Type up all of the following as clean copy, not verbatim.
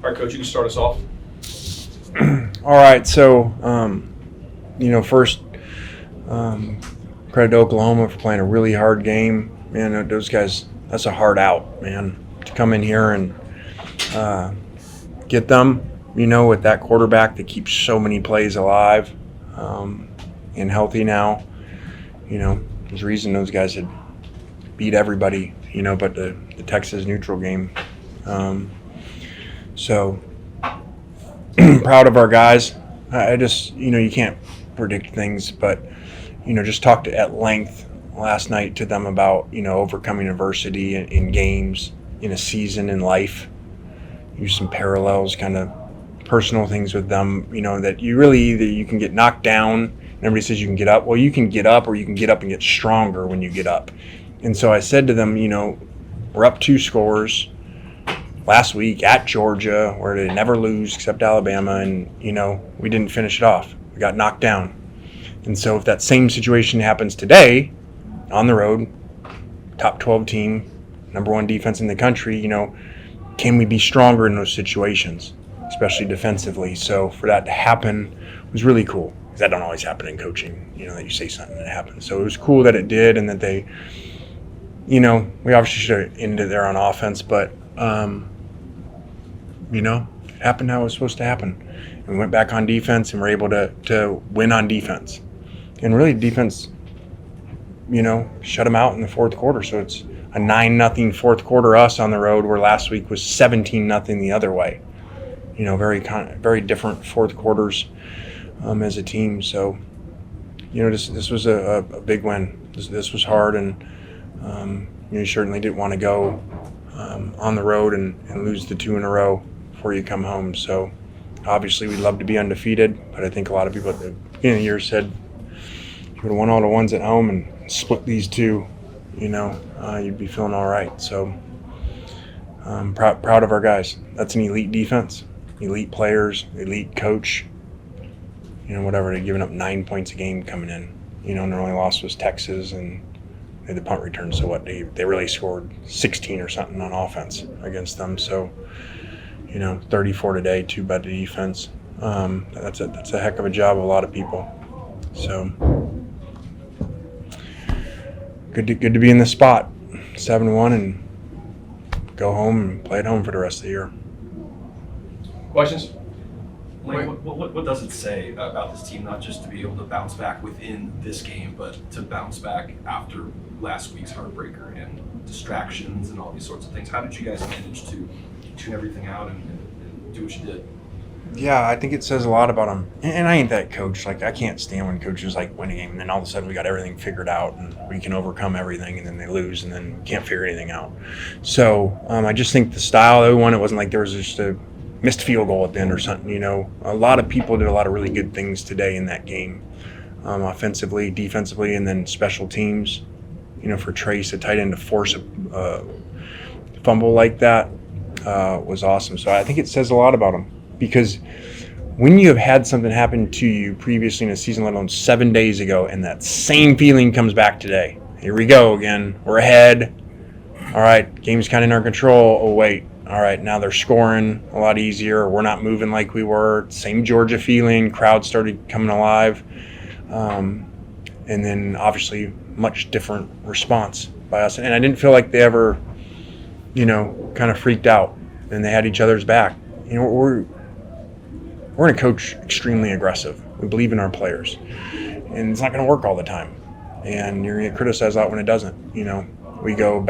All right, Coach, you can start us off. All right, so, first, credit to Oklahoma for playing a really hard game. Man, those guys, that's a hard out, man, to come in here and get them, with that quarterback that keeps so many plays alive and healthy now. There's a reason those guys had beat everybody, but the Texas neutral game. So proud of our guys. I just, you can't predict things, but, just talked at length last night to them about, overcoming adversity in games, in a season, in life. Use some parallels, kind of personal things with them, that you really either you can get knocked down and everybody says you can get up. Well, you can get up, or you can get up and get stronger when you get up. And so I said to them, we're up 2 scores last week at Georgia, where they never lose except Alabama, and, we didn't finish it off. We got knocked down. And so if that same situation happens today, on the road, top 12 team, number 1 defense in the country, can we be stronger in those situations, especially defensively? So for that to happen was really cool, because that don't always happen in coaching, that you say something and it happens. So it was cool that it did, and that they, we obviously should have ended there on offense, but, it happened how it was supposed to happen. And we went back on defense and were able to win on defense. And really defense, shut them out in the fourth quarter. So it's a 9-0 fourth quarter us on the road, where last week was 17-0 the other way. Very different fourth quarters as a team. So, this was a big win. This was hard, and you certainly didn't want to go on the road and lose the 2 in a row before you come home. So obviously we'd love to be undefeated, but I think a lot of people at the beginning of the year said you would have won all the ones at home and split these 2, you'd be feeling all right. So proud of our guys. That's an elite defense, elite players, elite coach, whatever. They're giving up 9 points a game coming in, and their only loss was Texas, and they had the punt return. So what, they really scored 16 or something on offense against them. So 34 today, 2 by the defense. That's a heck of a job of a lot of people. So good to be in this spot, 7-1, and go home and play at home for the rest of the year. Questions? Like, what does it say about this team, not just to be able to bounce back within this game, but to bounce back after last week's heartbreaker and distractions and all these sorts of things? How did you guys manage to tune everything out and do what you did? Yeah, I think it says a lot about them. And I ain't that coach. Like, I can't stand when coaches win a game and then all of a sudden we got everything figured out and we can overcome everything, and then they lose and then can't figure anything out. So I just think the style they won, it wasn't like there was just a missed field goal at the end or something. A lot of people did a lot of really good things today in that game, offensively, defensively, and then special teams. For Trace, a tight end, to force a fumble like that was awesome. So I think it says a lot about them, because when you have had something happen to you previously in a season, let alone 7 days ago, and that same feeling comes back today. Here we go again. We're ahead. All right, game's kind of in our control. Oh, wait. All right, now they're scoring a lot easier. We're not moving like we were. Same Georgia feeling. Crowd started coming alive. And then obviously much different response by us. And I didn't feel like they ever, kind of freaked out, and they had each other's back. We're going to coach extremely aggressive. We believe in our players. And it's not going to work all the time. And you're going to criticize that when it doesn't. We go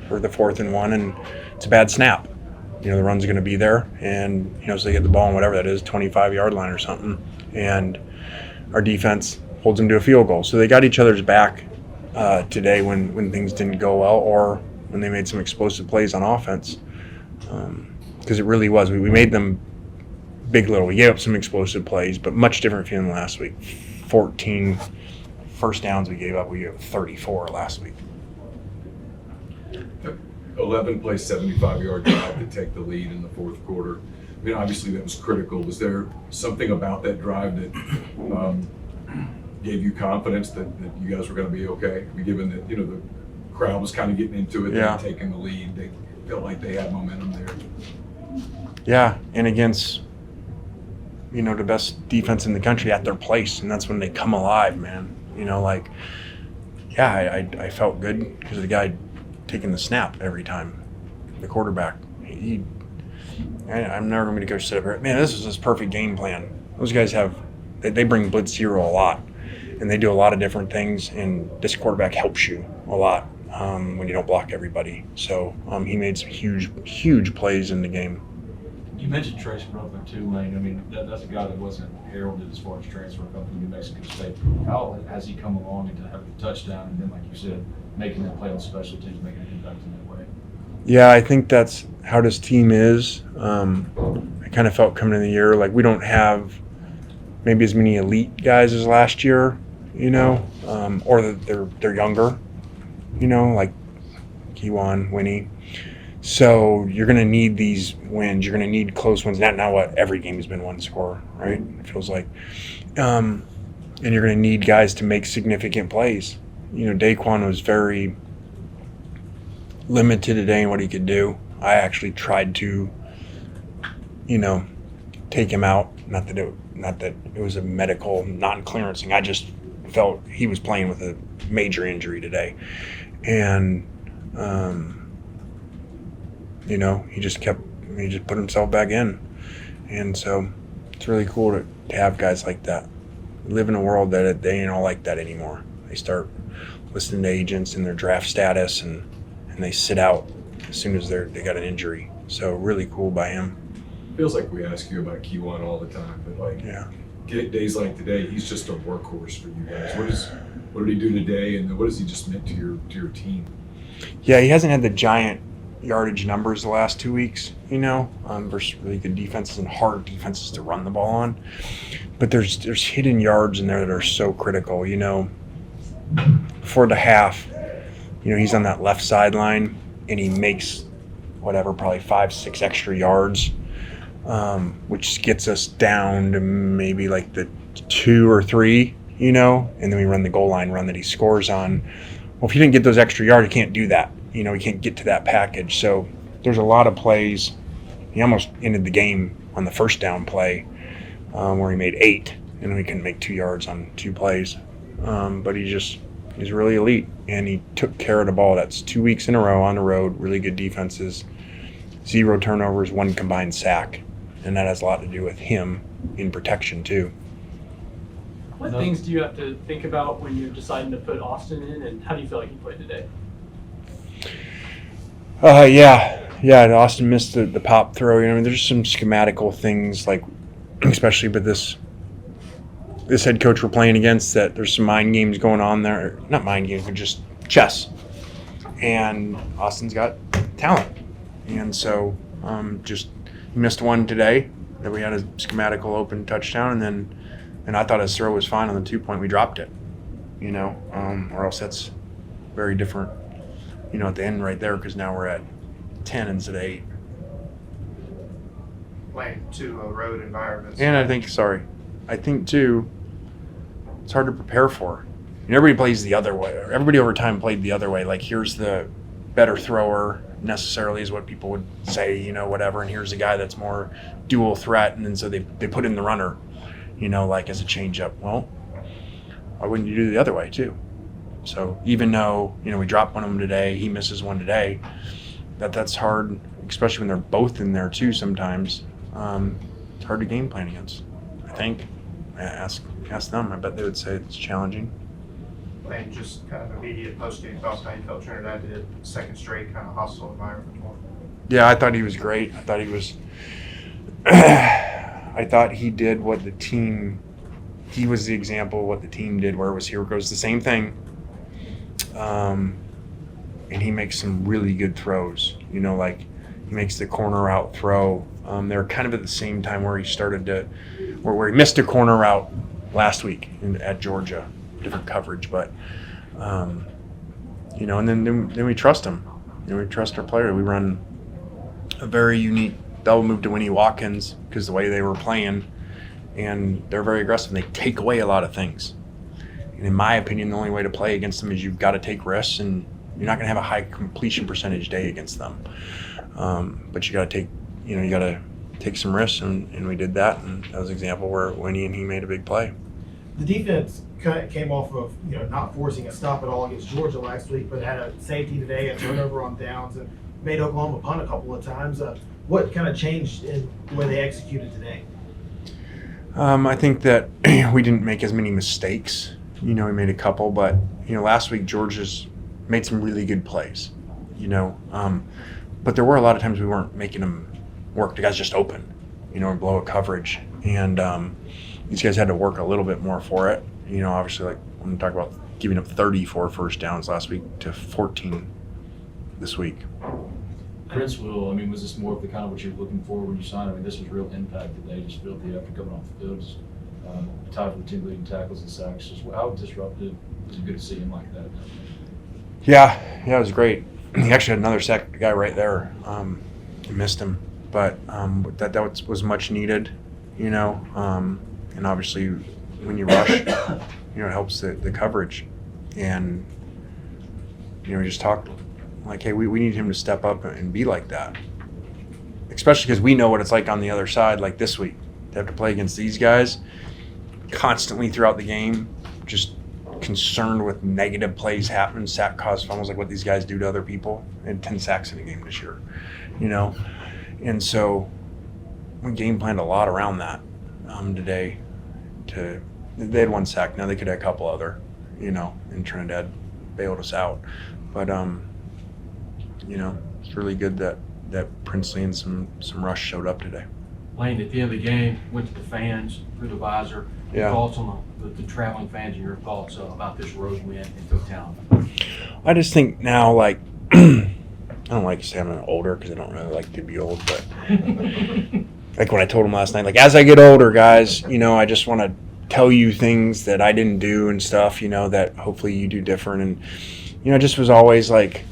for the 4th and 1, and it's a bad snap. The run's going to be there, and, so they get the ball on whatever that is, 25-yard line or something. And our defense holds them to a field goal. So they got each other's back today when things didn't go well, or when they made some explosive plays on offense. Because it really was. We made them big little. We gave up some explosive plays, but much different feeling than last week. 14 first downs we gave up. We gave up 34 last week. 11 play 75-yard drive to take the lead in the fourth quarter. I mean, obviously that was critical. Was there something about that drive that gave you confidence that you guys were going to be okay? I mean, given that, the crowd was kind of getting into it, yeah, and taking the lead, they felt like they had momentum there. Yeah, and against, the best defense in the country at their place, and that's when they come alive, man. I felt good because of the guy taking the snap every time, the quarterback. I'm never going to go sit up here. Man, this is his perfect game plan. Those guys they bring blitz zero a lot, and they do a lot of different things, and this quarterback helps you a lot when you don't block everybody. So he made some huge plays in the game. You mentioned Trace Brother too, Lane. I mean, that's a guy that wasn't heralded as far as transfer coming to New Mexico State. How has he come along into having a touchdown and then, like you said, making that play on special teams, making an impact in that way? Yeah, I think that's how this team is. I kind of felt coming in the year like we don't have maybe as many elite guys as last year, or that they're younger, like Kiwan, Winnie. So you're going to need these wins. You're going to need close ones. Not what every game has been one score, right? It feels like. And you're going to need guys to make significant plays. Daquan was very limited today in what he could do. I actually tried to, take him out. Not that it was a medical non-clearance thing. I just felt he was playing with a major injury today, and he just put himself back in, and so it's really cool to have guys like that. We live in a world that they ain't all like that anymore. They start listening to agents and their draft status, and they sit out as soon as they got an injury. So really cool by him. Feels like we ask you about Kiwan all the time, but days like today, he's just a workhorse for you guys. What did he do today, and what has he just meant to your team? Yeah, he hasn't had the giant yardage numbers the last 2 weeks, versus really good defenses and hard defenses to run the ball on. But there's hidden yards in there that are so critical. For the half, he's on that left sideline and he makes probably 5-6 extra yards, which gets us down to maybe like the 2 or 3, and then we run the goal line run that he scores on. Well, if he didn't get those extra yards, he can't do that. He can't get to that package. So there's a lot of plays. He almost ended the game on the first down play where he made 8, and we couldn't make 2 yards on 2 plays. But he's really elite, and he took care of the ball. That's 2 weeks in a row on the road, really good defenses, 0 turnovers, 1 combined sack, and that has a lot to do with him in protection too. What things do you have to think about when you're deciding to put Austin in, and how do you feel like he played today? Austin missed the pop throw. There's some schematical things, like especially with this head coach we're playing against, that there's some mind games going on there. Not mind games, but just chess. And Austin's got talent, and so he missed one today that we had a schematical open touchdown, and I thought his throw was fine on the 2-point. We dropped it, or else that's very different. At the end right there, because now we're at 10 instead of 8. Playing 2 road environments. And I think too, it's hard to prepare for. Everybody plays the other way. Everybody over time played the other way. Like, here's the better thrower, necessarily is what people would say, whatever. And here's the guy that's more dual threat. And then so they put in the runner, like as a changeup. Well, why wouldn't you do the other way too? So even though, we dropped one of them today, he misses one today, that's hard, especially when they're both in there too sometimes. It's hard to game plan against, I think. Ask them. I bet they would say it's challenging. And just kind of immediate post-game thoughts, how you felt Trinidad did, second straight kind of hostile environment for him. Yeah, I thought he was great. I thought he did what the team, he was the example of what the team did, where it was here goes the same thing. And he makes some really good throws, like he makes the corner out throw. They're kind of at the same time where he started to, where he missed a corner route last week at Georgia, different coverage, but, and then we trust him. We trust our player. We run a very unique double move to Winnie Watkins because the way they were playing, and they're very aggressive. And they take away a lot of things. And in my opinion, the only way to play against them is you've got to take risks, and you're not going to have a high completion percentage day against them. But you got to take, you got to take some risks, and we did that. And that was an example where Winnie and he made a big play. The defense kind of came off of, not forcing a stop at all against Georgia last week, but had a safety today, a turnover on downs, and made Oklahoma punt a couple of times. What kind of changed in the way they executed today? I think that we didn't make as many mistakes. We made a couple, but last week Georgia's made some really good plays. But there were a lot of times we weren't making them work. The guys just open, or blow a coverage, and these guys had to work a little bit more for it. Obviously, like when we talk about giving up 34 first downs last week to 14 this week. Prince Will, was this more of the kind of what you're looking for when you signed? This was real impact that they just built the effort coming off the field. Tied for the team leading tackles and sacks. Just how disruptive was it good to see him like that? Yeah, it was great. He actually had another sack guy right there. He missed him, but that was much needed, and obviously when you rush, it helps the coverage, and we just talked like, hey, we need him to step up and be like that, especially because we know what it's like on the other side. Like this week, they have to play against these guys constantly throughout the game, just concerned with negative plays happening, sack caused fumbles, like what these guys do to other people. They had 10 sacks in a game this year, and so we game planned a lot around that today. They had 1 sack, now they could have a couple other, and Trinidad bailed us out, but it's really good that Princely and some rush showed up today. Lane, at the end of the game, went to the fans through the visor. Yeah. Your thoughts on the traveling fans and your thoughts about this road win in totality? I just think now, I don't like to say I'm older because I don't really like to be old, but like when I told him last night, as I get older, guys, I just want to tell you things that I didn't do and stuff, that hopefully you do different. And, I just was always like,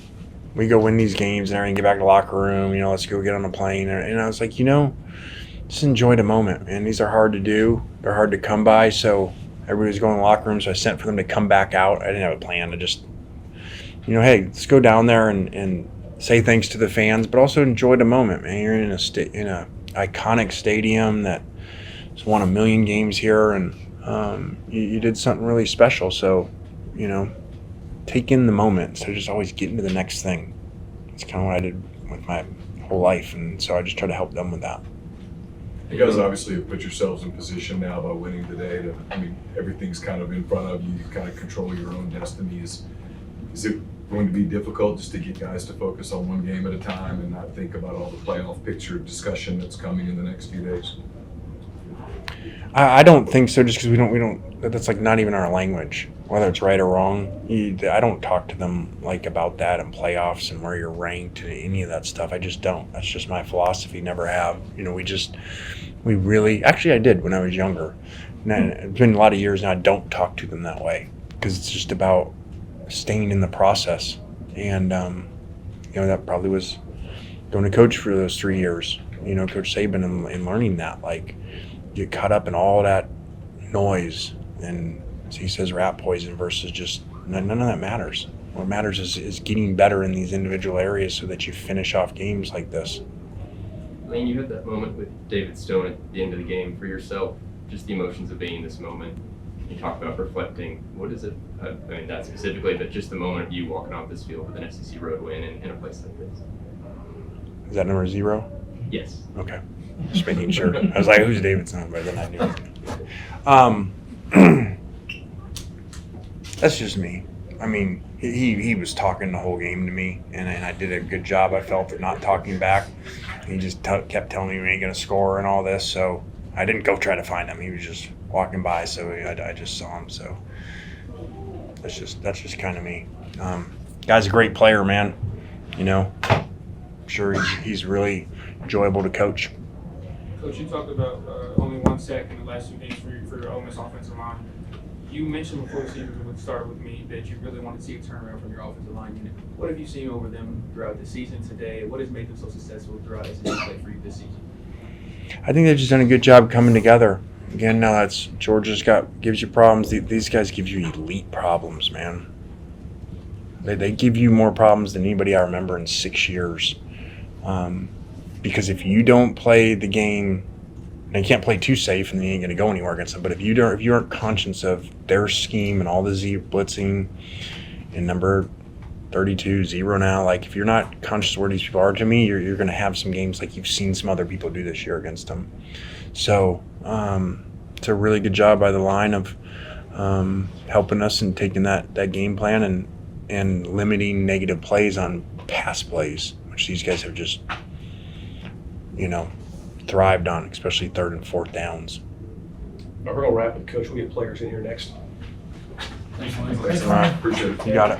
we go win these games and everything, get back to the locker room, let's go get on a plane. And I was like, just enjoy the moment, man. These are hard to do. They're hard to come by. So everybody was going to the locker room, so I sent for them to come back out. I didn't have a plan. I just, hey, let's go down there and say thanks to the fans, but also enjoy the moment, man. You're in a iconic stadium that has won 1 million games here, and you did something really special. So, take in the moment instead of just always getting to the next thing. It's kind of what I did with my whole life, and so I just try to help them with that. You guys obviously have put yourselves in position now by winning today. Everything's kind of in front of you. You kind of control your own destiny. Is it going to be difficult just to get guys to focus on one game at a time and not think about all the playoff picture discussion that's coming in the next few days? I don't think so, just because we don't. That's not even our language. Whether it's right or wrong, I don't talk to them about that and playoffs and where you're ranked and any of that stuff. I just don't. That's just my philosophy. Never have. We really. Actually, I did when I was younger. And it's been a lot of years now. I don't talk to them that way because it's just about staying in the process. And that probably was going to coach for those 3 years. Coach Saban and learning that get caught up in all that noise, and as he says, rat poison versus just none of that matters. What matters is getting better in these individual areas so that you finish off games like this. Lane, you had that moment with David Stone at the end of the game for yourself, just the emotions of being in this moment. You talked about reflecting. What is it? Not specifically, but just the moment of you walking off this field with an SEC road win in a place like this. Is that number 0? Yes. Okay. Just making sure. I was like, who's David Stone? But then I knew. That's just me. He was talking the whole game to me, and I did a good job, I felt, at not talking back. He just kept telling me we ain't going to score and all this, so I didn't go try to find him. He was just walking by, so I just saw him. So that's just kind of me. Guy's a great player, man. I'm sure he's really enjoyable to coach. Coach, you talked about only 1 sack in the last 2 games for your Ole Miss offensive line. You mentioned before the season would start with me that you really want to see a turnaround from your offensive line unit. What have you seen over them throughout the season today? What has made them so successful throughout SEC play for you this season? I think they've just done a good job coming together. Again, now that's Georgia's gives you problems. These guys give you elite problems, man. They give you more problems than anybody I remember in 6 years. Because if you don't play the game, and you can't play too safe, and then you ain't going to go anywhere against them. But if you aren't conscious of their scheme and all the Z blitzing and number 32, 0 now, like if you're not conscious of where these people are, to me, you're going to have some games like you've seen some other people do this year against them. So it's a really good job by the line of helping us and taking that game plan and limiting negative plays on pass plays, which these guys have just, thrived on, especially 3rd and 4th downs. We're going to wrap it, Coach. We'll get players in here next. Thanks, Mike. Thanks, All right. Appreciate it. You got it.